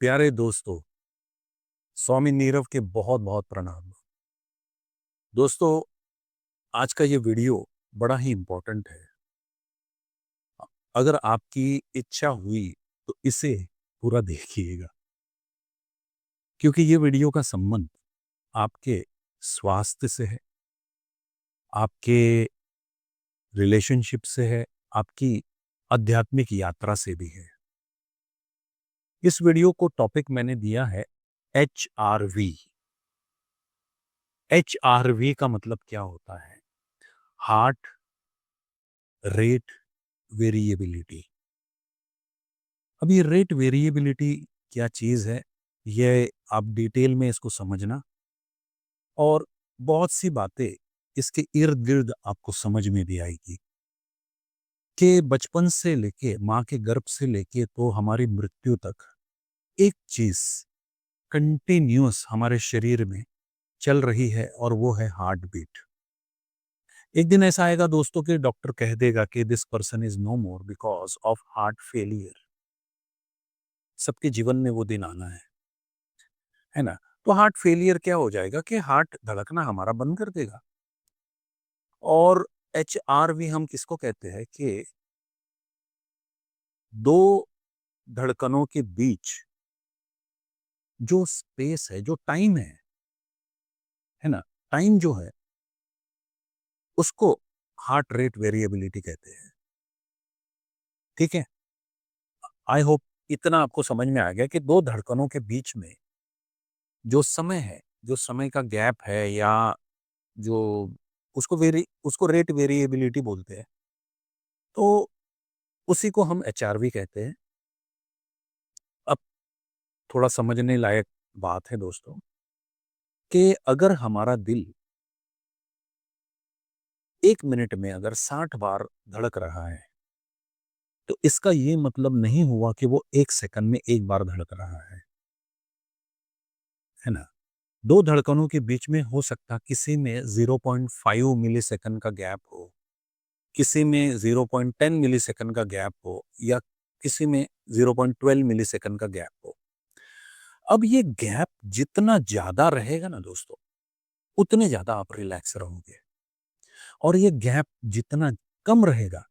प्यारे दोस्तों, स्वामी नीरव के बहुत बहुत प्रणाम। दोस्तों, आज का ये वीडियो बड़ा ही इम्पोर्टेंट है। अगर आपकी इच्छा हुई तो इसे पूरा देखिएगा, क्योंकि ये वीडियो का संबंध आपके स्वास्थ्य से है, आपके रिलेशनशिप से है, आपकी आध्यात्मिक यात्रा से भी है। इस वीडियो को टॉपिक मैंने दिया है HRV। HRV का मतलब क्या होता है? Heart rate variability. अब ये रेट वेरिएबिलिटी क्या चीज़ है, ये आप डिटेल में इसको समझना, और बहुत सी बातें इसके इर्द गिर्द आपको समझ में भी आएगी कि बचपन से लेके माँ के गर्भ से लेके तो हमारी मृत्यु तक एक चीज कंटिन्यूअस हमारे शरीर में चल रही है, और वो है हार्ट बीट। एक दिन ऐसा आएगा दोस्तों कि डॉक्टर कह देगा कि this person is no more because of heart failure. सबके जीवन में वो दिन आना है ना? तो हार्ट फेलियर क्या हो जाएगा कि हार्ट धड़कना हमारा बंद कर देगा। और HRV हम किसको कहते हैं कि दो धड़कनों के बीच जो स्पेस है, जो टाइम है ना, टाइम जो है उसको हार्ट रेट वेरिएबिलिटी कहते हैं। ठीक है, आई होप इतना आपको समझ में आ गया कि दो धड़कनों के बीच में जो समय है, जो समय का गैप है, या जो उसको रेट वेरिएबिलिटी बोलते हैं, तो उसी को हम HRV कहते हैं। अब थोड़ा समझने लायक बात है दोस्तों कि अगर हमारा दिल 1 मिनट में अगर 60 बार धड़क रहा है, तो इसका ये मतलब नहीं हुआ कि वो 1 सेकंड में एक बार धड़क रहा है ना? दो धड़कनों के बीच में हो सकता किसी में 0.5 मिली सेकंड का गैप हो, किसी में 0.10 मिली सेकंड का गैप हो, या किसी में 0.12 मिली सेकंड का गैप हो। अब ये गैप जितना ज्यादा रहेगा ना दोस्तों, उतने ज्यादा आप रिलैक्स रहोगे, और ये गैप जितना कम रहेगा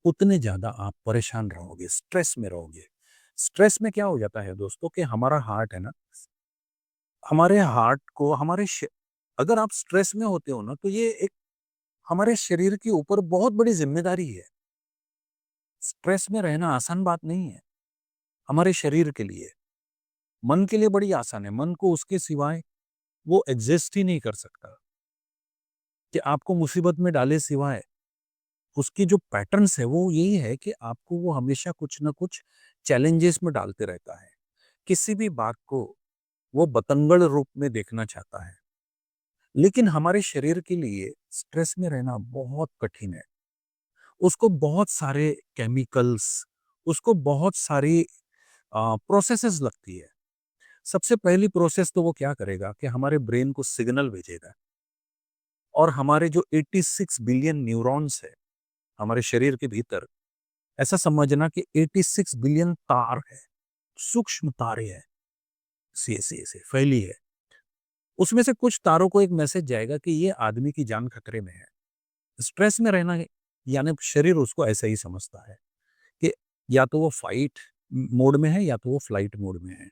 उतने ज्यादा आप परेशान रहोगे, स्ट्रेस में रहोगे। स्ट्रेस में क्या हो जाता है दोस्तों कि हमारा हार्ट है ना, हमारे हार्ट को अगर आप स्ट्रेस में होते हो ना, तो ये एक हमारे शरीर के ऊपर बहुत बड़ी जिम्मेदारी है। स्ट्रेस में रहना आसान बात नहीं है हमारे शरीर के लिए। मन के लिए बड़ी आसान है, मन को उसके सिवाय वो एग्जिस्ट ही नहीं कर सकता, कि आपको मुसीबत में डाले सिवाय। उसकी जो पैटर्न्स है वो यही है कि आपको वो हमेशा कुछ ना कुछ चैलेंजेस में डालते रहता है। किसी भी बात को वो बतंगड़ रूप में देखना चाहता है। लेकिन हमारे शरीर के लिए स्ट्रेस में रहना बहुत कठिन है। उसको बहुत सारे केमिकल्स, उसको बहुत सारी प्रोसेसेस लगती है। सबसे पहली प्रोसेस तो वो क्या करेगा कि हमारे ब्रेन को सिग्नल भेजेगा, और हमारे जो 86 बिलियन न्यूरॉन्स है हमारे शरीर के भीतर, ऐसा समझना कि 86 बिलियन तार है, सूक्ष्म तारे हैं, से फैली है। उसमें से कुछ तारों को एक मैसेज जाएगा कि ये आदमी की जान खतरे में है। स्ट्रेस में रहना यानी शरीर उसको ऐसा ही समझता है कि या तो वो फाइट मोड में है, या तो वो फ्लाइट मोड में है।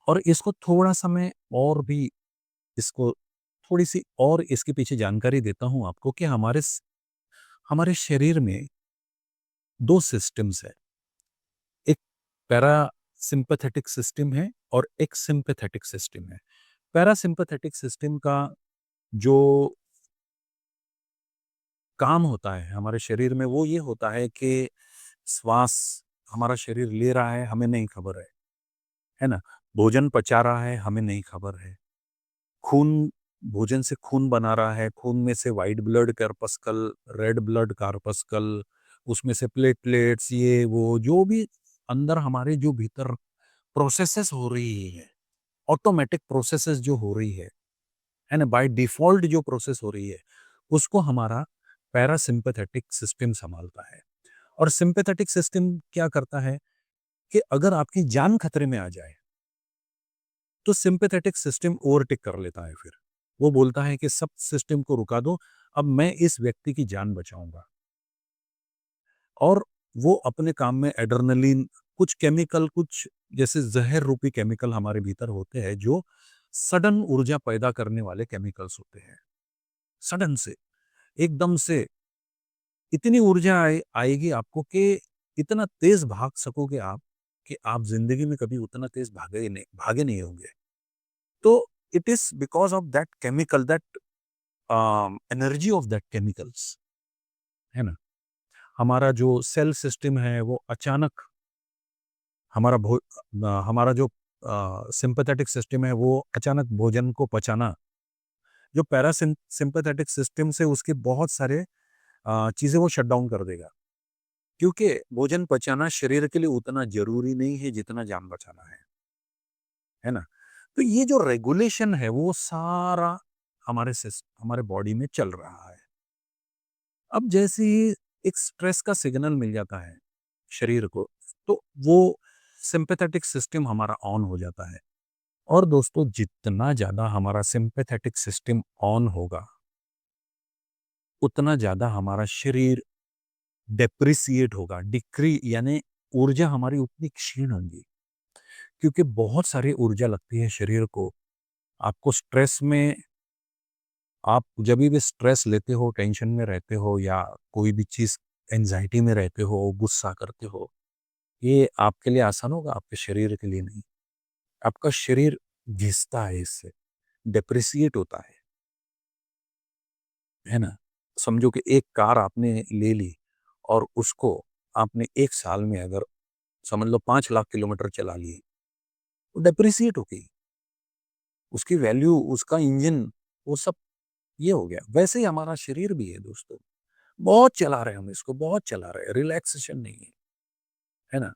और इसको थोड़ा सा मैं और भी इसको थोड़ी सी और इसके पीछे जानकारी देता हूं आपको कि हमारे शरीर में दो सिस्टम्स है। एक पैरासिम्पैथेटिक सिस्टम है और एक सिंपैथेटिक सिस्टम है। पैरासिम्पैथेटिक सिस्टम का जो काम होता है हमारे शरीर में वो ये होता है कि श्वास हमारा शरीर ले रहा है, हमें नहीं खबर है ना? भोजन पचा रहा है, हमें नहीं खबर है। खून भोजन से खून बना रहा है, खून में से white blood corpuscle, red blood corpuscle, उसमें से प्लेटलेट्स, ये वो जो भी अंदर हमारे जो भीतर प्रोसेसेस हो रही है, ऑटोमेटिक प्रोसेसेस जो हो रही है ना, बाय डिफॉल्ट जो प्रोसेस हो रही है, उसको हमारा पैरासिम्पैथेटिक सिस्टम संभालता है। और सिंपैथेटिक सिस्टम क्या करता है कि अगर आपकी जान खतरे में आ जाए तो सिंपैथेटिक सिस्टम ओवरटेक कर लेता है फिर। वो बोलता है कि सब सिस्टम को रुका दो, अब मैं इस व्यक्ति की जान बचाऊँगा। और वो अपने काम में एड्रेनलिन, कुछ केमिकल, कुछ जैसे ज़हर रूपी केमिकल हमारे भीतर होते हैं जो सडन ऊर्जा पैदा करने वाले केमिकल्स होते हैं। सडन से, एकदम से इतनी ऊर्जा आएगी आपको कि इतना तेज़ भाग सकोगे आप कि आप ज़िंदगी में कभी उतना तेज़ भागे नहीं होंगे। तो it is because of that chemical, that energy of that chemicals, है ना? हमारा जो सेल सिस्टम है वो अचानक, हमारा जो सिंपैथेटिक सिस्टम है वो अचानक भोजन को पचाना, जो सिंपैथेटिक सिस्टम से उसके बहुत सारे चीज़ें वो शट डाउन कर देगा। क्योंकि भोजन पचाना शरीर के लिए उतना ज़रूरी नहीं है जितना जान बचाना है ना? तो ये जो रेगुलेशन है वो सारा हमारे बॉडी में चल रहा है। अब जैसे ही एक स्ट्रेस का सिग्नल मिल जाता है शरीर को, तो वो सिंपैथेटिक सिस्टम हमारा ऑन हो जाता है। और दोस्तों, जितना ज़्यादा हमारा सिंपैथेटिक सिस्टम ऑन होगा, उतना ज़्यादा हमारा शरीर डेप्रिसिएट होगा, यानी ऊर्जा हमारी उतनी क्षीण होगी। क्योंकि बहुत सारी ऊर्जा लगती है शरीर को। आपको स्ट्रेस में, आप जभी भी स्ट्रेस लेते हो, टेंशन में रहते हो या कोई भी चीज़ एंग्ज़ायटी में रहते हो, गुस्सा करते हो, ये आपके लिए आसान होगा, आपके शरीर के लिए नहीं। आपका शरीर घिसता है इससे, डेप्रिसिएट होता है ना? समझो कि एक कार आपने ले ली और उसको आपने 1 साल में अगर समझ लो 5 लाख किलोमीटर चला लिए, तो डेप्रिसिएट हो गई। उसकी वैल्यू, उसका इंजन, वो सब ये हो गया। वैसे ही हमारा शरीर भी है दोस्तों। बहुत चला रहे हैं हम इसको, बहुत चला रहे हैं, रिलैक्सेशन नहीं है ना?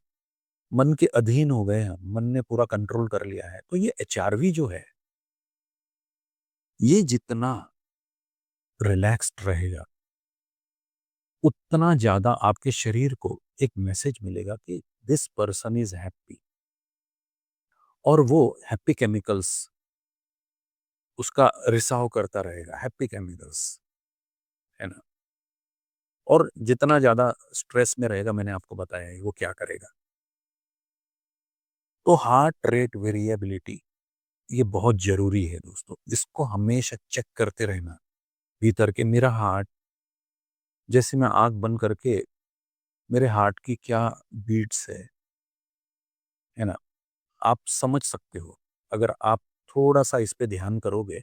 मन के अधीन हो गए हम, मन ने पूरा कंट्रोल कर लिया है। तो ये एचआरवी जो है, ये जितना रिलैक्स्ड रहेगा, उतना ज़्यादा आपके शरीर को एक मैसेज मिलेगा कि दिस पर्सन इज़ हैप्पी, और वो हैप्पी केमिकल्स उसका रिसाव करता रहेगा, हैप्पी केमिकल्स, है ना? और जितना ज़्यादा स्ट्रेस में रहेगा, मैंने आपको बताया है, वो क्या करेगा। तो हार्ट रेट वेरिएबिलिटी ये बहुत ज़रूरी है दोस्तों। इसको हमेशा चेक करते रहना, भीतर के मेरा हार्ट, जैसे मैं आँख बंद करके मेरे हार्ट की क्या बीट्स है ना? आप समझ सकते हो। अगर आप थोड़ा-सा इस पे ध्यान करोगे,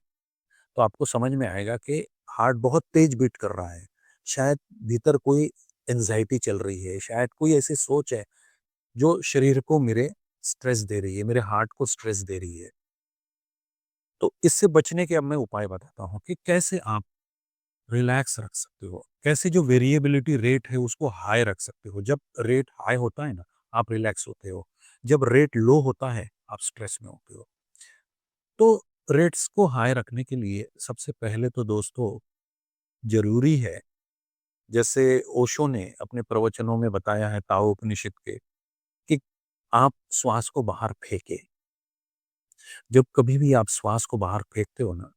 तो आपको समझ में आएगा कि हार्ट बहुत तेज़ बीट कर रहा है। शायद भीतर कोई एंग्ज़ायटी चल रही है, शायद कोई ऐसी सोच है जो शरीर को मेरे स्ट्रेस दे रही है, मेरे हार्ट को स्ट्रेस दे रही है। तो इससे बचने के अब मैं उपाय बताता हूँ कि कैसे आप रिलैक्स रख सकते हो, कैसे जो वेरिएबिलिटी रेट है उसको हाई रख सकते हो। जब रेट हाई होता है ना, आप रिलैक्स होते हो, जब रेट लो होता है, आप स्ट्रेस में होते हो। तो रेट्स को हाई रखने के लिए सबसे पहले तो दोस्तों ज़रूरी है, जैसे ओशो ने अपने प्रवचनों में बताया है, ताओ उपनिषद के, कि आप श्वास को बाहर फेंकें। जब कभी भी आप श्वास को बाहर फेंकते हो ना,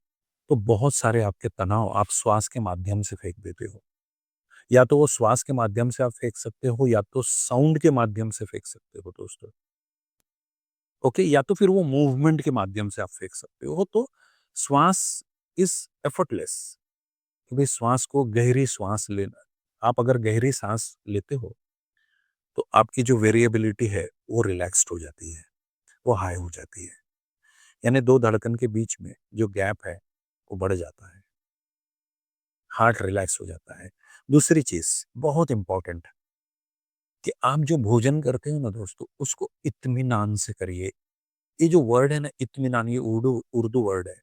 तो बहुत सारे आपके तनाव आप श्वास के माध्यम से फेंक देते हो। या तो वो श्वास के माध्यम से आप फेंक सकते हो, या तो साउंड के माध्यम से फेंक सकते हो दोस्तों। ओके? या तो फिर वो मूवमेंट के माध्यम से आप फेंक सकते हो। तो श्वास इज़ एफर्टलेस, कि भाई श्वास को, गहरी श्वास लेना। आप अगर गहरी साँस लेते हो, तो आपकी जो वेरिएबिलिटी है, वो रिलैक्स्ड हो जाती है, वो हाई हो जाती है। यानी 2 धड़कन के बीच में जो गैप है, वो बढ़ जाता है। हार्ट रिलैक्स हो जाता है। दूसरी चीज़ बहुत इम्पोर्टेंट, कि आप जो भोजन करते हो ना दोस्तों, उसको इत्मीनान से करिए। ये जो वर्ड है ना इत्मीनान, ये उर्दू उर्दू वर्ड है।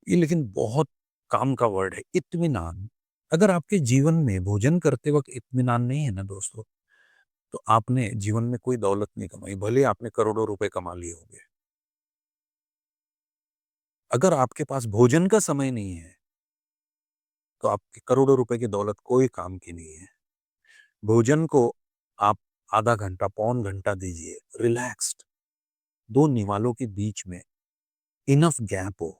ये लेकिन बहुत काम का वर्ड है, इत्मीनान। अगर आपके जीवन में भोजन करते वक़्त इत्मीनान नहीं है ना दोस्तों, तो आपने जीवन में कोई दौलत नहीं कमाई, भले आपने करोड़ों रुपए कमा लिए होंगे। अगर आपके पास भोजन का समय नहीं है, तो आपकी करोड़ों रुपए की दौलत कोई काम की नहीं है। भोजन को आप आधा घंटा, पौन घंटा दीजिए, रिलैक्स्ड। 2 निवालों के बीच में इनफ गैप हो,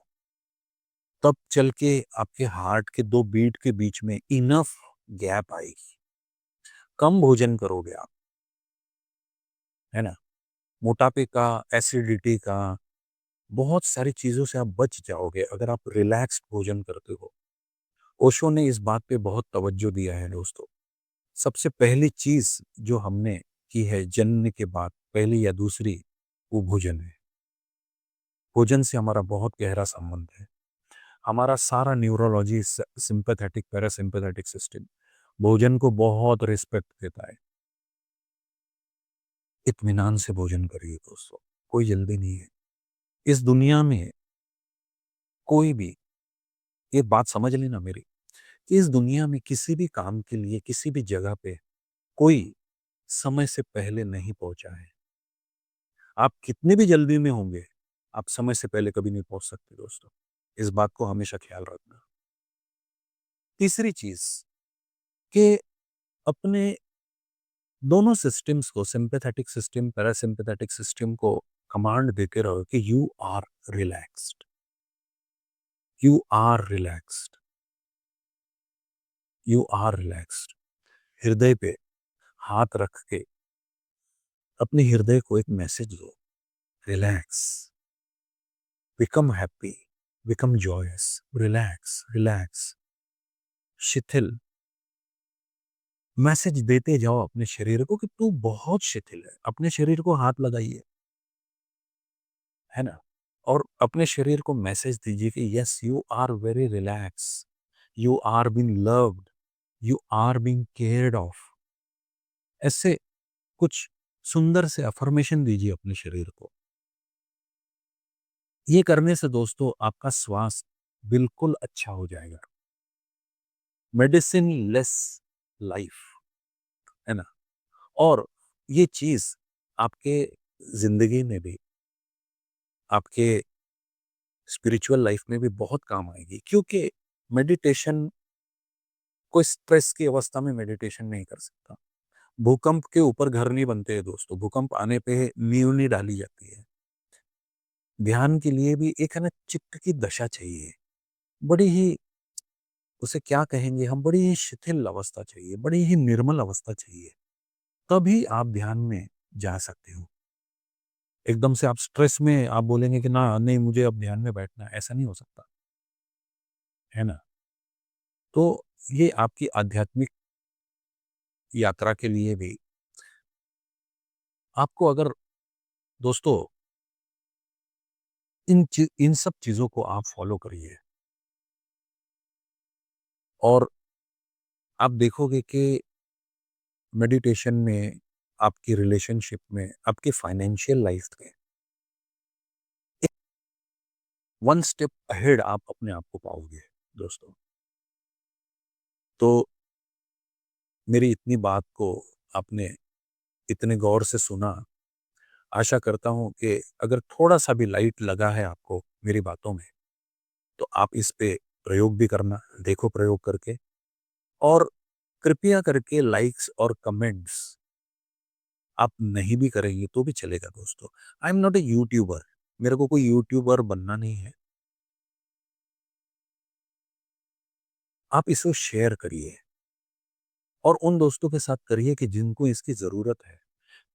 तब चल के आपके हार्ट के 2 बीट के बीच में इनफ गैप आएगी। कम भोजन करोगे आप, है ना? मोटापे का, एसिडिटी का, बहुत सारी चीज़ों से आप बच जाओगे अगर आप रिलैक्स्ड भोजन करते हो। ओशो ने इस बात पे बहुत तवज्जो दिया है दोस्तों। सबसे पहली चीज़ जो हमने की है जन्म के बाद, पहली या दूसरी, वो भोजन है। भोजन से हमारा बहुत गहरा संबंध है। हमारा सारा न्यूरोलॉजी, सिंपैथेटिक, पैरासिम्पैथेटिक सिस्टम भोजन को बहुत रिस्पेक्ट देता है। इत्मीनान से भोजन करिए दोस्तों, कोई जल्दी नहीं है। इस दुनिया में कोई भी, ये बात समझ लेना मेरी, कि इस दुनिया में किसी भी काम के लिए, किसी भी जगह पे कोई समय से पहले नहीं पहुंचा है। आप कितने भी जल्दी में होंगे, आप समय से पहले कभी नहीं पहुंच सकते दोस्तों। इस बात को हमेशा ख्याल रखना। तीसरी चीज कि अपने दोनों सिस्टम्स को, सिंपैथेटिक सिस्टम, पैरासिम्पैथेटिक सिस्टम को कमांड देते रहो कि you are relaxed, you are relaxed, you are relaxed. हृदय पे हाथ रख के अपने हृदय को एक मैसेज दो, relax, become happy, become joyous, relax, relax. शिथिल मैसेज देते जाओ अपने शरीर को कि तू बहुत शिथिल है। अपने शरीर को हाथ लगाइए, है ना? और अपने शरीर को मैसेज दीजिए कि yes, you are very relax, you are being loved, you are being cared of. ऐसे कुछ सुंदर से अफर्मेशन दीजिए अपने शरीर को। ये करने से दोस्तों आपका स्वास्थ्य बिल्कुल अच्छा हो जाएगा। मेडिसिन लेस लाइफ, है ना? और ये चीज आपके जिंदगी में भी, आपके स्पिरिचुअल लाइफ में भी बहुत काम आएगी, क्योंकि मेडिटेशन, कोई स्ट्रेस की अवस्था में मेडिटेशन नहीं कर सकता। भूकंप के ऊपर घर नहीं बनते हैं दोस्तों, भूकंप आने पे नींव नहीं डाली जाती है। ध्यान के लिए भी एक, है ना, चित्त की दशा चाहिए, बड़ी ही, उसे क्या कहेंगे हम, बड़ी ही शिथिल अवस्था चाहिए, बड़ी ही निर्मल अवस्था चाहिए, तभी आप ध्यान में जा सकते हो। एकदम से आप स्ट्रेस में आप बोलेंगे कि ना नहीं मुझे अब ध्यान में बैठना है, ऐसा नहीं हो सकता, है ना? तो ये आपकी आध्यात्मिक यात्रा के लिए भी आपको, अगर दोस्तों इन सब चीजों को आप फॉलो करिए, और आप देखोगे कि मेडिटेशन में, आपकी रिलेशनशिप में, आपकी फाइनेंशियल लाइफ में वन स्टेप अहेड आप अपने आप को पाओगे दोस्तों। तो मेरी इतनी बात को आपने इतने गौर से सुना। आशा करता हूं कि अगर थोड़ा सा भी लाइट लगा है आपको मेरी बातों में, तो आप इस पे प्रयोग भी करना, देखो प्रयोग करके। और कृपया करके लाइक्स और कमेंट्स आप नहीं भी करेंगे तो भी चलेगा दोस्तों। I am not a YouTuber, मेरे को कोई यूट्यूबर बनना नहीं है। आप इसको शेयर करिए और उन दोस्तों के साथ करिए कि जिनको इसकी जरूरत है।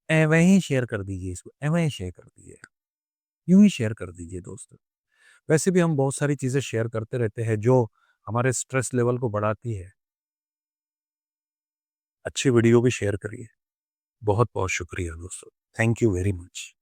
एवं ही शेयर कर दीजिए इसको, एवं ही शेयर कर दीजिए, यूं ही शेयर कर दीजिए दोस्तों। वैसे भी हम बहुत सारी चीजें शेयर करते रहते हैं जो हमारे स्ट्रेस लेवल को बढ़ाती है। अच्छी वीडियो भी शेयर करिए। बहुत बहुत शुक्रिया दोस्तों, थैंक यू वेरी मच।